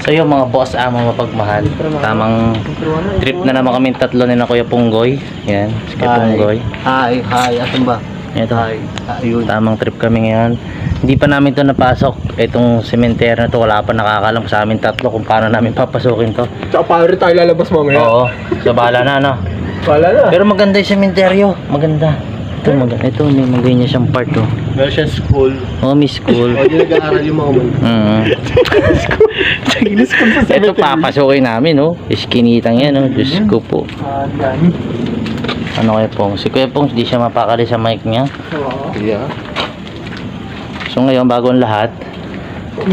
So yung mga boss among mapagmahal, tamang trip na naman kaming tatlo ni na Kuya Punggoy. Yan, si Kuya Punggoy. Hi, asan ba? Ito, Ayun. tamang trip kami ngayon. Hindi pa namin to napasok. Itong sementeryo na to, wala pa nakakalam sa amin tatlo kung paano namin papasukin to. Tsaka paano rin tayo lalabas mamaya? Oo, so bahala na, no? Wala na. Pero maganda yung sementeryo, maganda. Ito, ito may maganda siyang part, oh. Meron siyang school. Oh, may school. O, yung nag-aaral yung mga man. School sa Ito papasukin namin, oh. Iskinitang yan, oh. Diyos ko po. Ano Kuya Pong? Si Kuya Pong, di siya mapakali sa mic niya. Yeah. So ngayon, bago ang lahat,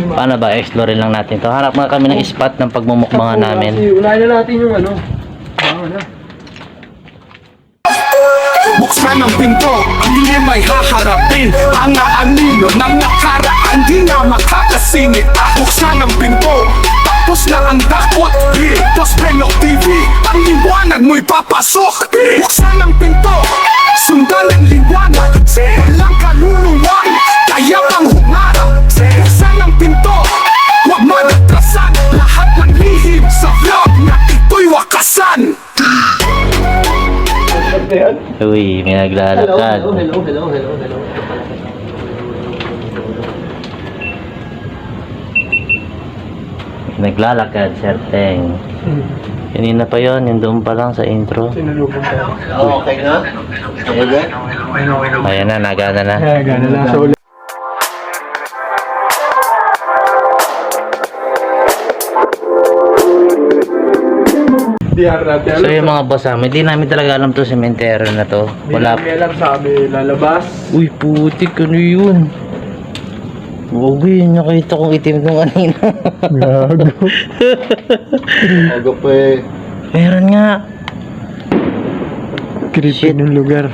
paano ba? Explore lang natin to. Hanap nga kami ng spot ng pagmumukbangan namin. Unahin na natin yung ano. Buksan ang pinto, hindi may haharapin ang aanino ng nakaraan, di na makakasingit. Buksan ang pinto, tapos na ang dakot. Dos Penok TV, ang liwanag mo'y papasok. Buksan ang pinto, sundan ang liwanag. Walang kaluluwan, kaya pang humarap. Buksan ang pinto, huwag manatrasan. Lahat ng lihim sa vlog na ito'y wakasan. Uy, may naglalakad. Hello. Naglalakad, Serteng. Kanina pa yon, yung doon pa lang sa intro. Sinulubong tayo. Okay na? Okay. Ayan na, nagana na. Gana na. So, So yung mga boss hindi namin talaga alam to sementeryo na to. Wala. Hindi alam sabi, lalabas. Uy, putik, ano yun? Huwag yun, nakita kong itim nung kanina. Gago. Gago pa eh. Meron nga. Creepy ng lugar.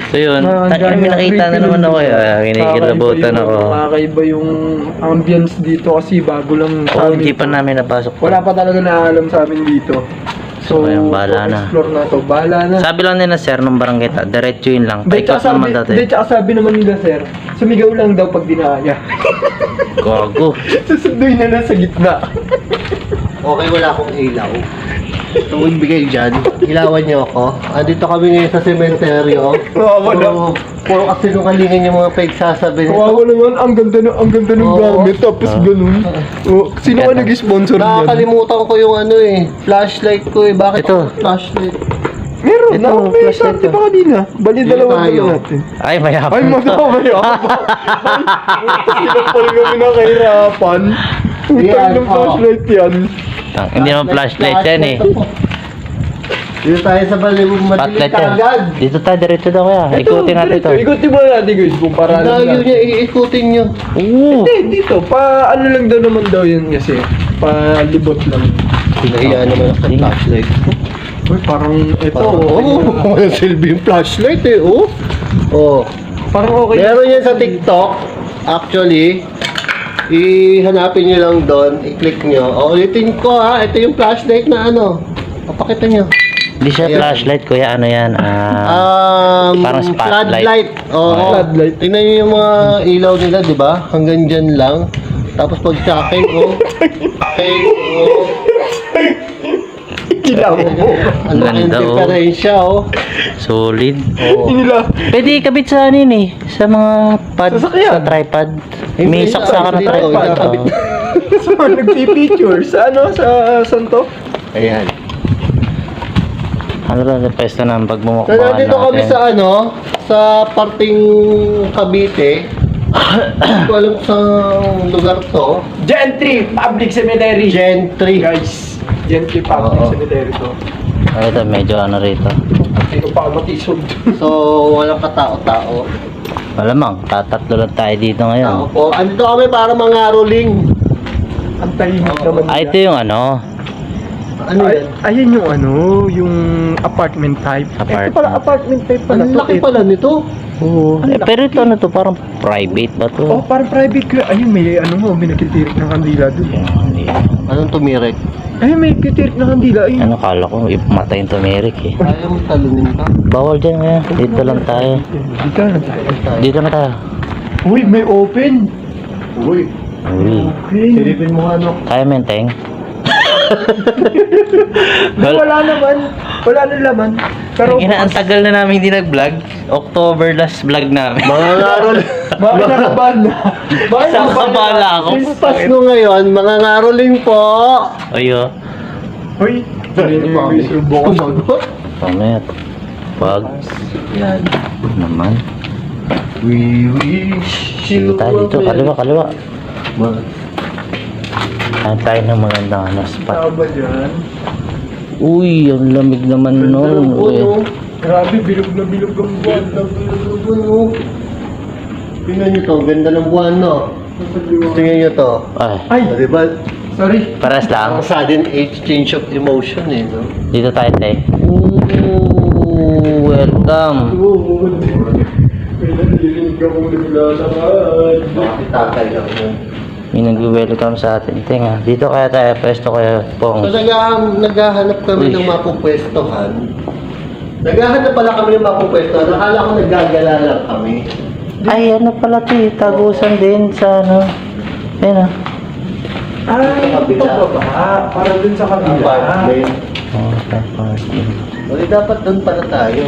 So yun, may nakita na naman ako. Kinikilabutan ako. Kakaiba yung ambience dito kasi bago lang Oo, hindi pa namin napasok. Wala pa talaga naalam sa amin dito. So, ayun, bahala na. Explore na to. Bahala na. Sabi lang nila sir, nung barangay ta, diretso yun lang. Paikot naman dati. Tsaka sabi naman nila sir, sumigaw lang daw pag dinaya. Gago. Susunduin na lang sa gitna. Okay, wala akong ilaw. So, bigay dyan. Ilawan niyo ako. Andito kami ngayon sa sementeryo. Puro kasi nungalingan yung mga pagsasabi nito. Kawawa naman, ang ganda ng gamit, tapos ganun. Sino ka nag-sponsor niyan? Nakakalimutan ko yung ano eh, flashlight ko eh. Bakit Ito. flashlight? Meron Ito, na, may flashlight sabi ko. pa kanina. Bali Hindi dalawa tayo. natin. Ay, mayabang. Ay, magkakaya pa. Sila pala kami nakahirapan. Utang ng flashlight yan. Hindi naman flashlight yan eh. Dito tayo sa balibong madilim Spotlight yan. kagad. Dito tayo, diretso daw kaya. Ikutin natin ito. Ikutin mo natin guys, kung para Layo lang. niya, iikutin niyo. Oo. Hindi, dito. Pa ano lang daw naman daw yun kasi. Palibot lang. Pinahiya naman ako sa flashlight. Uy, parang ito. Oo, silbi yung flashlight eh, oh. Oh. Parang okay. Meron yan sa TikTok. Actually, ihanapin nyo lang doon, i-click nyo. O, ulitin ko ha, ito yung flashlight na ano. Papakita nyo. Hindi siya Ayan. flashlight, kuya. Ano yan? Parang spotlight. Floodlight. Oo. Floodlight. Tingnan nyo yung mga ilaw nila, di ba? Hanggang dyan lang. Tapos pag sa akin, Kilaw mo. Ang laki ng Ganda, oh. diferensya, oh. Solid. Oo. Nila. Pwede ikabit sa ano yun eh. Sa mga pad. Sasakyan. Sa tripod. May saksakan na dito, tripod. ikakabit. So, nagpipicture. Sa ano? Sa Santo? Ayan. Ano ba sa pwesto ng So, pagmumukbaan nandito kami natin? sa ano, sa parting Cavite. Hindi ko alam sa lugar to. Gentry Public Cemetery. Gentry. Guys, Gentry Public Oo. Cemetery to. Ano ito, medyo ano rito. Hindi ko pa matisod. So, walang katao-tao. Malamang, tatatlo lang tayo dito Tao ngayon. po. Andito kami para mangaroling. Ang tahimik naman Ah, ito yung ano. Ano Ay, yan? ayun yung ano, yung apartment type. Apartment. Ito pala apartment type pala Ang to. laki pala nito. Oo. Eh, pero ito ano to, parang private ba to? Oh, parang private ko. Ayun, may ano mo, may nagtitirik ng kandila doon. Hindi. Anong tumirek? Ayun, may nagtitirik ng kandila. Ayun. Ano, kala ko, matay yung tumirik eh. Ayaw mo talunin ka. Bawal dyan kaya. Dito lang tayo. Dito na tayo. Dito na tayo. Uy, may open. Uy, Uy. Silipin mo ano. Kaya menteng? Wala naman. Wala nang laman. Pero Ang tagal na namin hindi nag-vlog. October last vlog namin. Mga ngarol. bakit nakabahan na? Bakit Saan nakabahan ka bala ako? Yung Pasko ngayon, mga ngaroling po. Ayo. Uy, may subo ko mag- Pamit. Pag. Yan. Naman. We wish Sige you tayo dito. a Kaliwa, kaliwa. Merry- Kain tayo ng magandang spot. Tao ba dyan? Uy, ang lamig naman nun. Uy. Grabe, bilog na bilog ang buwan. Ano? Tingnan nyo to, ganda ng buwan, no? Tingnan nyo to. Ay, Ay, O, diba? sorry. paras lang. Ang sudden exchange of emotion, eh, no? Dito tayo, te. Ooh, welcome. May nalilinig ako naglalakad. Bakit tatay lang yun? May nag-welcome sa atin. Tinga, dito kaya tayo, pwesto kaya So, pong. naghahanap kami ng mapupwestohan. Naghahanap pala kami ng mapupwestohan. Nakala ko naggagala lang kami. Ay, ano pala to eh, tagusan din sa ano. Ayun ah. Ay, ito ba ba? Para dun sa kabila. Apartment. Oh, apartment. O, dapat doon pala tayo.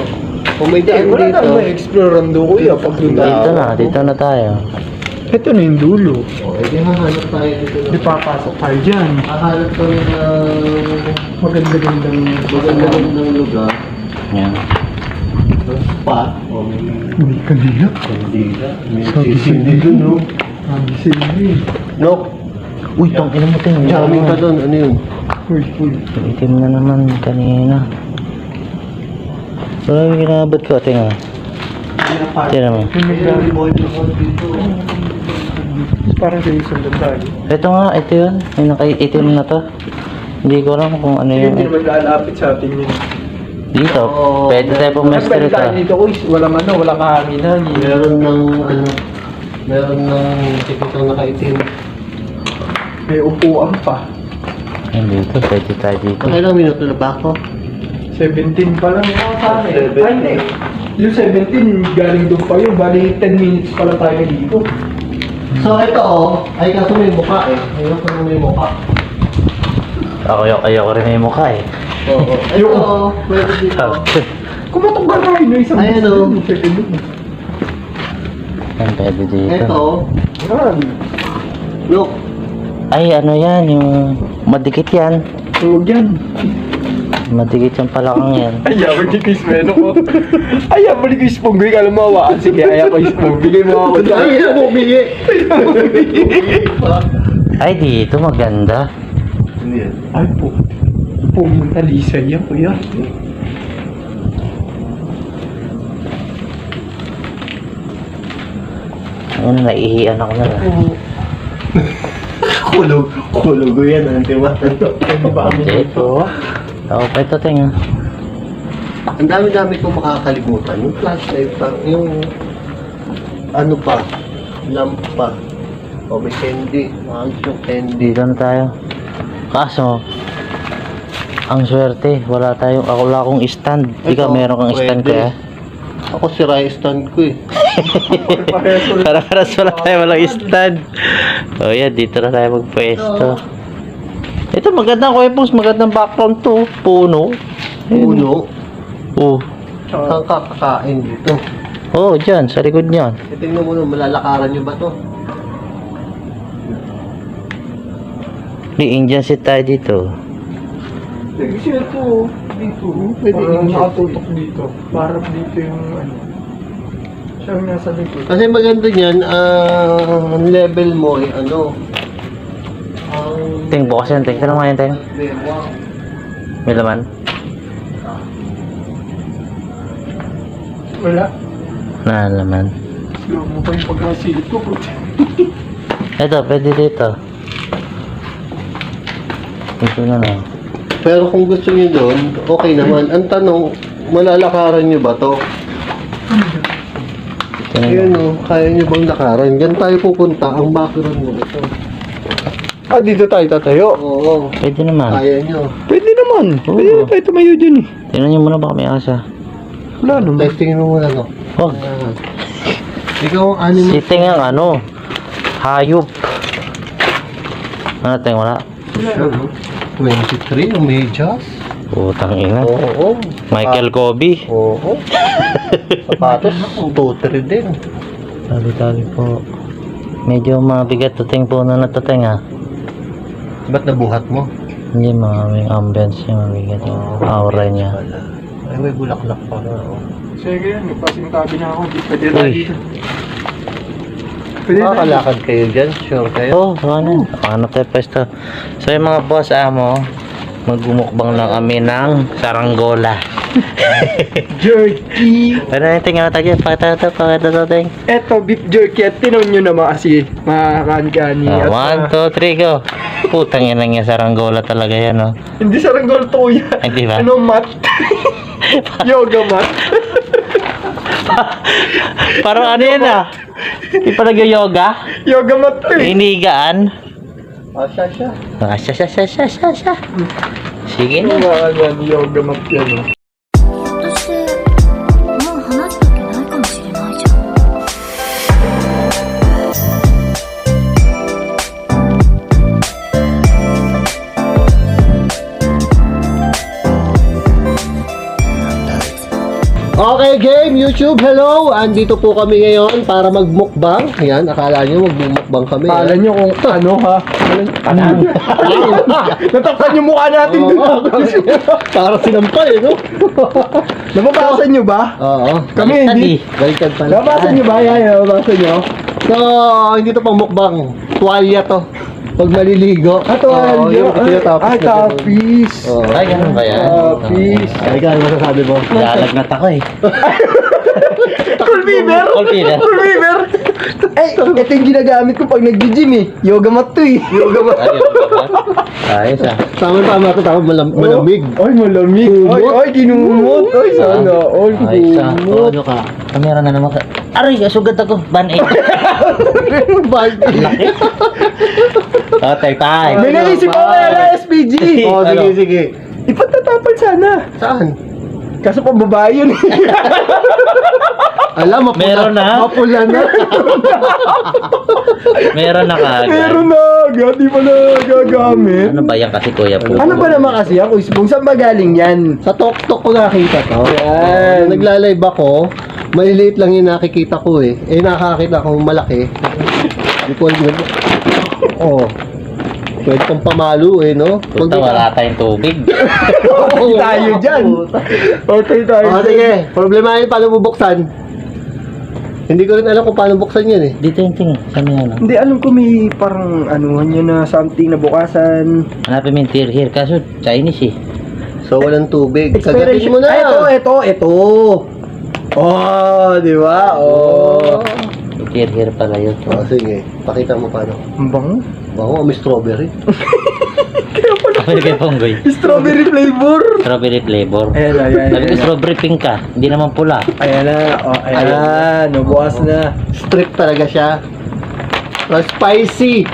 Kung may daan Wala dito. nang ma-explore ang kuya pag dun Dito na tayo. Ito na yung dulo. O, edi hahanap tayo dito. Di papasok tayo dyan. Hahanap kami ng Maganda-gandang magandang lugar. Yan. Ng spot. O, may May kanila. kandila. May Sabi sisindi sa'yo. doon, no? Sabi sa'yo. No, Uy, tong ina mo ting. jamming ka doon. Ano yun? Uy, uy. Itim na naman kanina. Wala yung ginabot ko, tinga. Tira mo. May boy dito. Parang kayo sundan tayo. Ito nga, ito yun. May nakaitim na to. Hindi ko alam kung ano Hindi yun. naman lalapit sa atin yun. Dito, Oo. pwede tayo pumester Pwede tayo ito. dito, uy. Walang ano, walang kahanginan. Meron ng ano, meron ng tikitang nakaitim. May upuan pa. Ayun dito, pwede tayo dito. Nakailang minuto na ba ako? 17 pa lang ako sa akin. 17. Ay, hindi. Yung 17, galing doon pa yun. Bali, 10 minutes pa lang tayo dito. So ito ay kaso may mukha eh. Ayoko na may mukha. Ayoko rin yung mukha eh. Oo. Ito, pwede dito. Kumatok ba tayo no isang Ayan, minutes oh. doon, 2 minutes. Yan, pwede dito. Ito, Yan. look. Ay, ano yan, yung madikit yan. Huwag yan. Madikit yung palakang yan. Ayaw, hindi ko ismeno ko. Ayaw, balik ko yung spoon. Bigay ka lang mawaan. Sige, ayaw ko yung spoon. Bigay mo ako dyan. Ay, yan mo bigay. Ay, dito maganda. Hindi yan. Ay po. Pumunta Lisa yan, kuya. Ano, naihiyan ako na lang. Kulog ko yan. Ang tiwa. Hindi ba kami dito? Ako pa ito, tinga. Ang dami-dami ko makakalimutan. Yung flashlight pa, yung ano pa, lamp pa. O may candy. Mahal yung candy. Dito na tayo. Kaso, ang swerte, wala akong stand. Ikaw, Ito, meron kang stand pwede. kaya? Ako si Rai stand ko eh. Para wala tayo walang stand. O yan, dito na tayo magpwesto. Ito, magandang kuwepos, magandang background to. Puno. Puno. Oh. Saan ka kakain dito? Oh, dyan, sa likod niyan. Tingnan mo na, malalakaran nyo ba to? Di, Indian seat tayo dito. Kasi ito, dito. Pwede Parang dito. nakatutok dito. Parang dito yung ano. Siyang nasa likod. Kasi maganda niyan, ang level mo ay ano? Ang... Ting, bukas yan, ting. Tanong nga yan, ting. Bewang. May laman? Wala. Na laman. Slow mo pa yung pagkasilip ko. Puti. Ito, pwede dito. Dito na lang. Pero kung gusto niyo doon, okay naman. Ang tanong, malalakaran niyo ba to? Dito na Ayan lang. kaya niyo bang lakaran? Diyan tayo pupunta. Ang background mo ito. Ah, dito tayo tatayo. Oo, Pwede naman. kaya niyo. Pwede naman. Oo. Pwede na tayo tumayo dyan eh. Tingnan niyo muna baka may asa. Wala naman. Testingin mo muna, no? Huwag. Ikaw ang animal. Sitting ang ano, hayop. Ano tayong wala? 23 yung medyas. Putang ina. Oo. Michael Kobe. Oo. Sapatos, 2-3 din. Tali-tali po. Medyo mabigat to ting puno na to ting ha. Ba't nabuhat mo? Hindi mga may ambience yung mabigat yung aura niya. Ay, may bulaklak pa na. Oh. Sige yan, nagpasintabi na ako. Di pwede tayo Uy. dito. Pwede tayo. Makakalakad kayo dyan, sure kayo? Oo, ano? Hanap tayo pwesto. So yung mga boss amo, magmumukbang lang kami ng saranggola. Jerky. Ano yung tingnan natin? Pakita to ting. Eto, beef jerky. At tinan nyo naman kasi makakani-kani. At, 1, 2, 3, go. Putang ina niya saranggola talaga yan, oh. hindi saranggol to kuya. Hindi ba? Ano mat? Yoga mat. Parang ano yan ah. Hindi pa nag-yoga? Yoga mat to eh. Hinigaan. Siya. Ah, siya. Sige Ano na. nga yan, yoga mat yan. Oh. ひょっとしてもう話すときないかもしれないじゃん。 Okay, game, YouTube, hello! Andito po kami ngayon para magmukbang. Ayan, akala nyo magmumukbang kami. Pala nyo kung ano ha. Natakpan yung mukha natin dun. Para sinampal, eh, no? Nababasa nyo ba? Oo. Kami hindi. Baliktad pala. Nababasa nyo ba? Yan, nababasa nyo. So, hindi to pang mukbang. Tuwalya to. Pag maliligo. Oo, yung tinatapos na ganun. tapis. Oo. Ay, ganun ba yan? Tapis. Ay, ano masasabi mo? Lalagnat ako eh. Cool fever! Cool fever. Cool fever! Eh, ito yung ginagamit ko pag nag-gym eh. Yoga mat to eh. Yoga mat. Ayun ba? Ayos ah. Tama to, malamig. Ay, malamig. Ay, kinumot. Ay, sana. Ay, Ayos ah. kinumot. Ano ka? Kamera na naman ka. Aray, sugat ako. Ban 8. Laki. Okay, time. May naisip ako kaya na SPG. Oo, Ano? sige. Ipagtatapal sana. Saan? Kaso pang babae yun eh. Alam, mapula. Meron na? Mapula na. Meron na kaagad. Meron na. Di pa na gagamit. Ano ba yan kasi kuya po? Ano ba naman kasi ako? Isbong, saan ba galing yan? Sa TokTok ko nakita to. Yan. Nagla-live ako. Maliliit lang yung nakikita ko eh. Eh, nakakita ko malaki. Hindi ko alam. Oh. Pwede kang pamalo eh, no? Puta, wala tayong tubig. Okay tayo dyan. Okay tayo Oh, dyan. sige. Problema yun, paano bubuksan? Hindi ko rin alam kung paano buksan yan eh. Dito yung tingin. Saan yan? Hindi, alam ko may parang anuhan yun na something na bukasan. Hanapin mo yung tear here. Kaso Chinese eh. So, walang tubig. Kagatin mo na. Ito. Oh, di ba? Oh. Yung tear here pala yun. Oh, sige. Pakita mo paano. Ang bango. Bango, may strawberry. Sabi kay Ponggoy. Strawberry flavor. Strawberry flavor. Ayan. Sabi ko strawberry pink ka. Hindi naman pula. Ayan na. Oh, ayan. Nabukas na. Strict talaga siya. Spicy.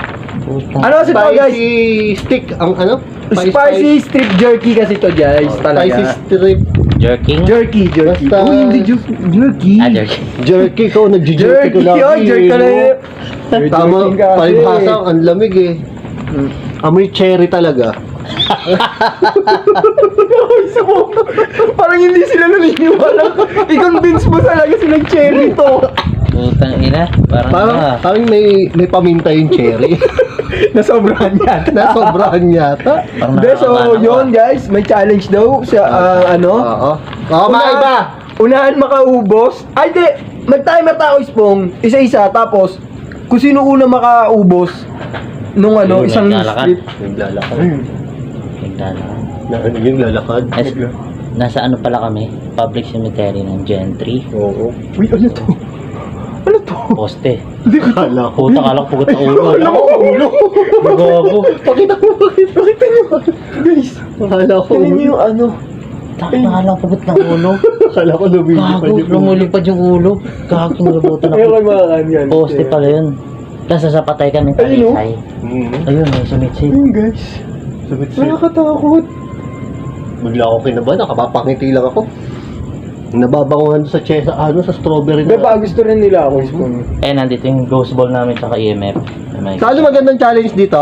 Ano kasi to guys? Spicy stick. Ang ano? Spicy strip jerky kasi to guys. Spicy Talaga. strip. Jerking? Jerky. Basta- Uy, hindi jerky. Ah, jerky. Jerky ko. Nag-jerky ko lang. Jerky ka na yun. Tama. Jerky kasi. Palibhasa. Ang lamig eh. Amoy cherry talaga. Parang hindi sila naniniwala. I-convince mo talaga silang cherry to. Putang ina. Parang Parang, ano ah. parang may paminta yung cherry. Nasobrahan yan. Nasobrahan yata. Parang Hindi, so nakakaano yun ah. guys, may challenge daw sa ano. Oo. Oo, maiba. Unahan makaubos. Ay, di. Mag-timer tayo, Spong. Isa-isa. Tapos, kung sino una makaubos nung ano, Yung isang naglalakad. strip. Naglalakad. Naglalakad. Yung lalakad. Nasa ano pala kami? Public cemetery ng Gentry. Oo. Uy, ano to? Ano to? Poste. Kala ko. Puta, kalak pugot na ulo. Alam mo, ulo. Gago. Pakita mo. Pakita nyo. Guys, Kala ko. tingnan nyo yung ano. Kalak pugot na ulo. Kala ko lumilipad Gago, yung lumulipad yung ulo. Gagong nabutan Ayaw ako. kayo makakaan yan. Poste pala yun. Tapos sasapatay kami Ayun, oh. talisay. Mm-hmm. Ayun, may sumitsit. Ayun guys. Nakakatakot. Bigla ako kinabahan. Nakapapangiti lang ako. Nababanguhan sa chesa, ano, sa strawberry Hindi ba na. gusto rin nila ako, Spong? Eh, nandito yung ghost ball namin tsaka EMF. May- Sa ano magandang challenge dito?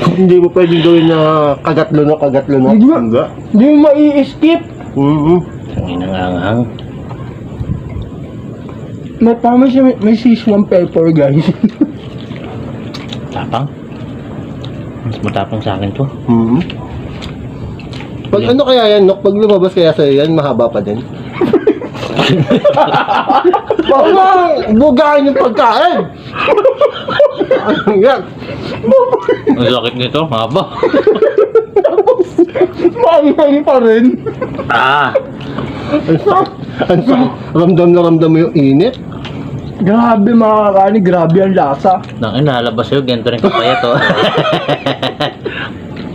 Hindi mo pwedeng gawin na kagatlo na kagatlo na. Hindi. Hindi mo mai-skip. Ang inangangang. May tama siya, may Szechuan pepper, guys. Tapang. Mas matapang sa akin to. Pag ano kaya yan, Nok? Pag lumabas kaya sa'yo yan, mahaba pa din. Baka bugaan yung pagkain. Ano yan? Ang sakit nito, haba. Maanghang pa rin. Ah! Ramdam na ramdam mo yung init. Grabe mga kakani, grabe ang lasa. Nang inalabas sa'yo, ganito rin kapaya to.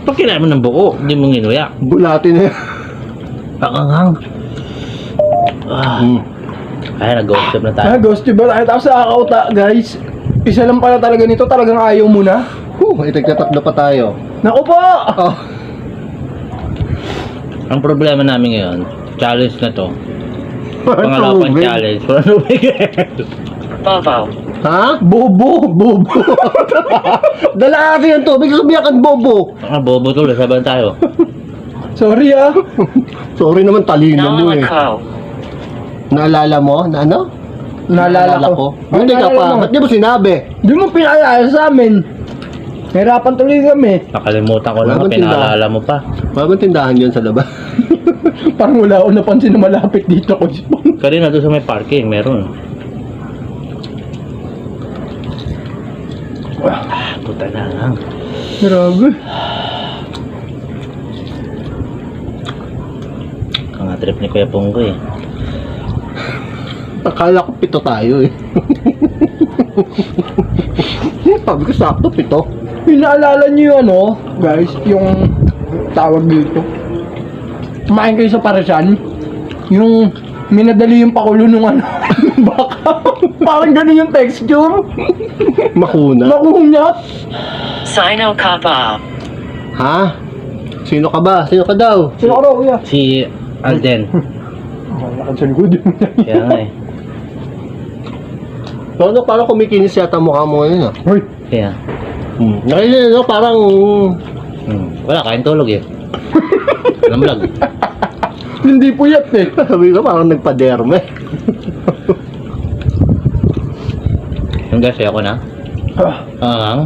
Pag kinain mo ng buo, hindi mo nginuya. Bulati na yan. Pakanghang. Ah. Ay, nag-go-step na tayo. Ghost ba? Ay, tapos nakakauta, guys. Isa lang pala talaga nito, talagang ayaw mo na. Itagtatakda pa tayo. Naku po! Oh. Ang problema namin ngayon, challenge na to. Pangalawang Tubig. challenge. Tubig. Ha? Bobo! Bobo! Dala natin yung tubig, sumiyakan bobo. Ah, bobo tuloy, sabahan tayo. Sorry ah. Sorry naman, talino mo eh. Naalala mo? Na ano? Naalala ko. Hindi ka Naalala pa. mo. Ba't di mo sinabi? Di mo pinaalala sa amin. Hirapan tuloy kami. Nakalimutan ko Wala naman, bang tindahan? pinaalala mo pa. Maraming tindahan yun sa labas. Parang wala akong napansin na malapit dito ko. Kanina doon sa may parking, meron. Ah, puta na lang. Grabe. Ang trip ni Kuya Punggo eh. Akala ko 7 tayo eh. Sabi ko sakto 7. Pinaalala niyo yung ano, guys, yung tawag dito. Kumain kayo sa Parasyan. Yung minadali yung pakulo nung ano. Baka. Parang ganun yung texture. Makuna. Nakunyat. Sino ka ba? Ha? Sino ka ba? Sino ka daw? Sino ka raw, kuya? Si Alden. Lakad sa likod. Kaya nga eh. Ano, parang kumikinis yata mukha mo ngayon ah. Hoy. Kaya. Nakilala no, parang... Wala, kain tulog eh. Anong vlog? Hindi puyat eh. Sabi ko parang nagpa-derme. Yung guys, ako na. Ang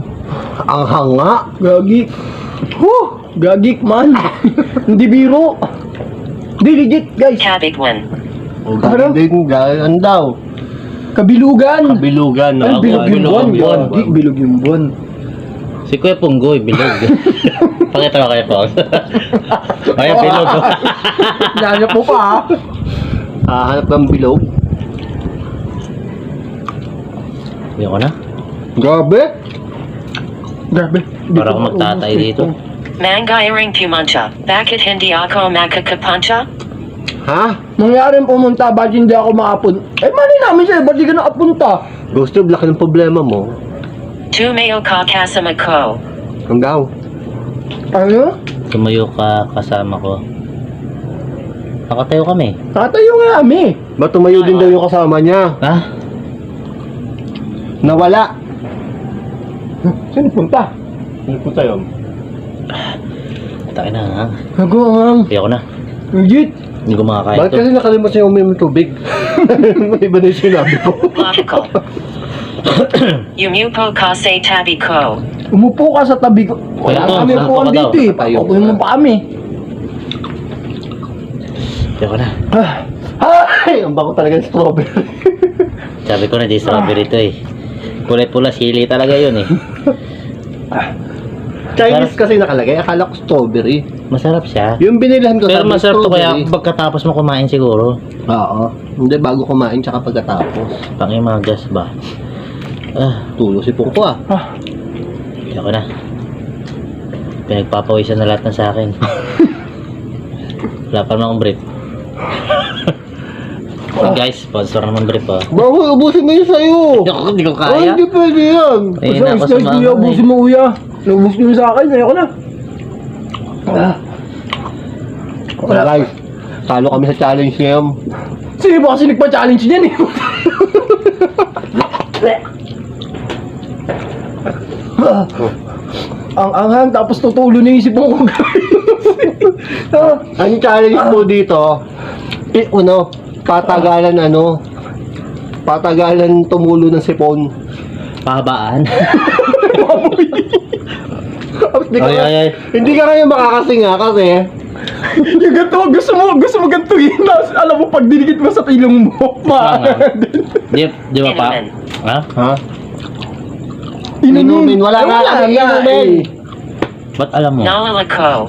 Ang hanga. Gagi. Gagik man. Hindi biro. Hindi legit, guys. Kabigwan. O gagawin ano daw? Kabilugan. Kabilugan. Ay, No? bilog yung buwan. buwan. Gagi, bilog yung buwan. si Kuya Punggo, bilog. Pakita mo kayo po. Ay, bilog. Nanya po pa Hanap ng bilog. Ayoko na. Grabe. Grabe. Para ako magtatay dito. Mangairing pumunta. Bakit hindi ako makakapunta? Ha? Mangyaring pumunta, ba't hindi ako makapun? Eh, mali namin sa'yo, ba't di ka nakapunta? Gusto, laki ng problema mo. Tumayo ka kasama ko. Ang daw. Ano? Tumayo ka kasama ko. Nakatayo kami. Tatayo nga kami. Ba't tumayo din daw yung kasama niya? Ha? Nawala. Saan punta? Ano po tayo? Takin na ha. Nagawang. Ayoko na. Legit. Hindi ko makakain Bakit to. kasi nakalimutan niya uminom ng tubig? Iba na yung sinabi ko. Logical. Yumupo ka sa tabi ko. Umupo ka sa tabi ko. Wala Ayoko, kami saan upuan ka daw? dito eh. Tayo. Pakukuhin mo pa kami. Ayoko na. Ay, ang bako talaga ng strawberry. Sabi ko na di strawberry to eh. Kulay pula, sili talaga yun eh. Chinese kasi nakalagay. Akala ko strawberry. Masarap siya. Yung binilhan ko Pero sabi, masarap to kaya strawberry. pagkatapos mo kumain siguro. Oo. Hindi, bago kumain tsaka pagkatapos. Pangimagas ba? Ah, Tulo si Pungko ah. ayoko na. Pinagpapawisan na lahat ng sa akin. Wala pa naman akong brief. Hey guys, sponsor naman brief ah. Bago, ubusin mo yun sa'yo. Hindi ko Oh, kaya. hindi pwede yan. Ayun na ako sa Kuya, mga ubusin mo kuya. Naubos nyo sa akin, ayoko na. Wala guys. Talo kami sa challenge ngayon. Sino ba kasi nagpa-challenge niyan eh? Ang anghang, tapos tutulo na yung sipong ko. Ang challenge mo dito, patagalan tumulo ng sipon. Pahabaan. Hindi ka, Ay. hindi ka kayo makakasinga kasi Yung ganito, gusto mo ganito yun. Alam mo, pag dinikit mo sa tilong mo, Di ba pa? Inumin. Ha? ha? Inumin, wala nga kami inumin. Ba't alam mo? Nalalako.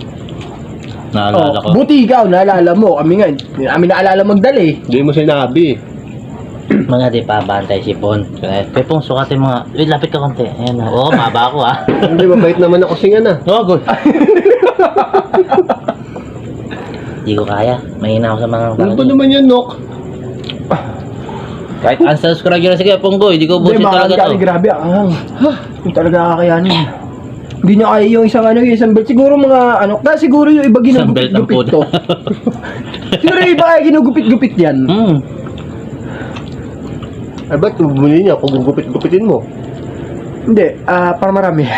Naalala ko. Buti ikaw, naalala mo. Kami nga, hindi namin naalala magdali. Hindi mo sinabi. Mga di pa bantay sipon. Kaya pong sukatin mga. Wait, lapit ka konti. Ayan na. Oo, maba ako ha. Hindi, mabait naman ako singa na. Oo, good. Hindi ko kaya. Mahina ako sa mga Ano ba naman yan, Nok? Kahit unsubscribe yun na sige, Ponggoy. Hindi ko Hindi, bullshit talaga makakali, to. grabe. Yung talaga kakayanin. Hindi niya kaya yung isang belt. Siguro mga siguro yung iba Isang belt ang ginugupit-gupit puda. to. Siguro yung iba kaya ginugupit-gupit yan. Ay, ba't bumili niya kung gugupit-gupitin mo? Hindi, para marami.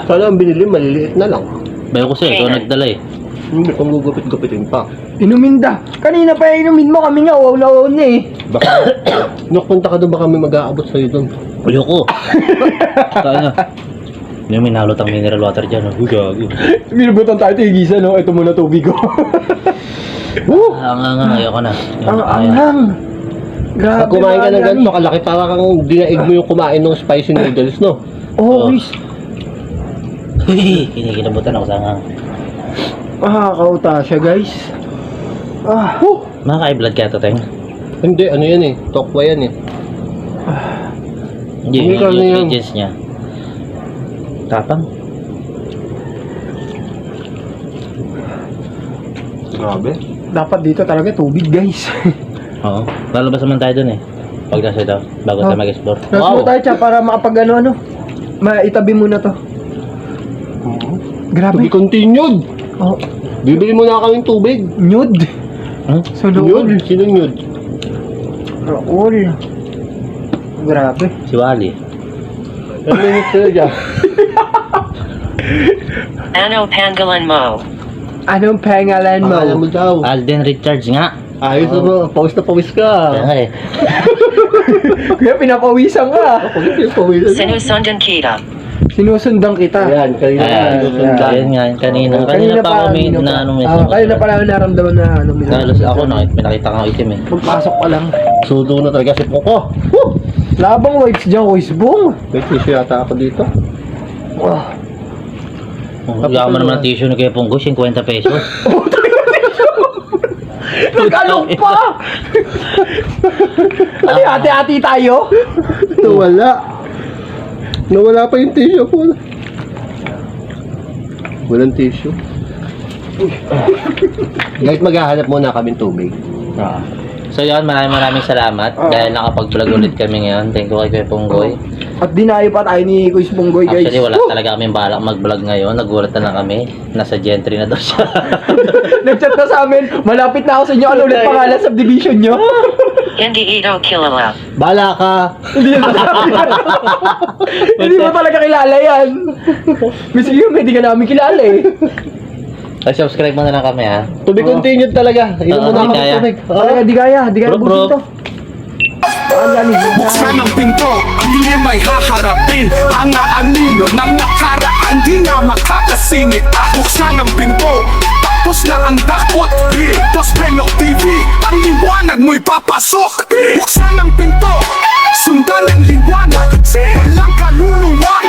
Sana ang binili, maliliit na lang. Bayo ko siya, ikaw nagdala eh. Hindi, kung gugupit-gupitin pa. Inuminda. Kanina pa inumin mo, kami nga, wow na eh. Baka, Nok, punta ka doon, baka may mag-aabot sa'yo doon. Ayoko. Kaya na. Hindi mo minalot ang mineral water dyan. Oh. Gagi. Binubutan tayo tigisa, no? Ito muna tubig ko. Ang ayoko na. Ang anghang. Grabe. Pag kumain ka ng mga ganito, kalaki para kang dinaig mo yung kumain ng spicy noodles, no? Oh, Oh. guys. Kinikilabutan ako sa angang. Makakauta siya, guys. Makaka-blood kaya to, Teng? Hindi, ano yan eh. Tokwa yan eh. Hindi, Hindi ka yung na yan. ingredients niya. Tapang. Grabe. Dapat dito talaga tubig, guys. Oo. Lalabas naman tayo dun eh. Pag nasa daw, bago tayo mag-explore. Nasa tayo siya para makapag ano. Maitabi muna to. To Grabe. be continued. Oh, Bibili mo na kaming tubig. nude. Hmm? Sa loob. Nude? Sino nude? Raul. Grabe. Si Wally. Ano yung sila dyan? Ano pangalan mo? Anong pangalan mo? Akala mo daw. Alden Richards nga. Ayos mo, pawis na pawis ka. Kaya nga eh. Kaya pinapawisan ka. Pawis na pawis. Sinusundan kita. Sinusundan kita. Ayan, kanina Ayan, na. ayun nga, kanina pa ako may inaano may kanina pa lang naramdaman na ano. may Nalos ako na, may nakita kang itim eh. Pagpasok pa lang. Sudo na talaga si Poko. Labang wipes dyan, Kuisbong. May tissue yata ako dito. Bigyan mo naman ng tissue ni Kuya Ponggo, 50 pesos. Nagkalong pa! Ano yung ate-ate tayo? Nawala pa yung tissue ko. Walang tissue. Guys, maghahanap muna kami tubig. So yun, maraming salamat dahil nakapag-vlog ulit kami ngayon. Thank you kay Kuya Ponggoy. At dinayo pa tayo ni Kuisbong Goy, guys. Actually, wala talaga kami balak mag-vlog ngayon. Nagulat na lang kami. Nasa gentry na daw siya. Nag-chat na sa amin, malapit na ako sa inyo. Ano ulit pangalan subdivision nyo? Hindi ito kilala. Bala ka! Hindi mo talaga kilala yan. Miski yung hindi ka namin kilala eh. Ay, subscribe mo na lang kami ha. To be continued talaga. Inom mo na Hindi ako kaya. tubig. Talaga, di kaya Bro, busin to. Buksan ang pinto, hindi may haharapin ang aanino ng nakaraan, di na makakasingit. Buksan ang pinto, tapos na ang dakot. Dito sa Penok TV, ang liwanag mo'y papasok. Buksan ang pinto, sundan ang liwanag, walang kaluluwan.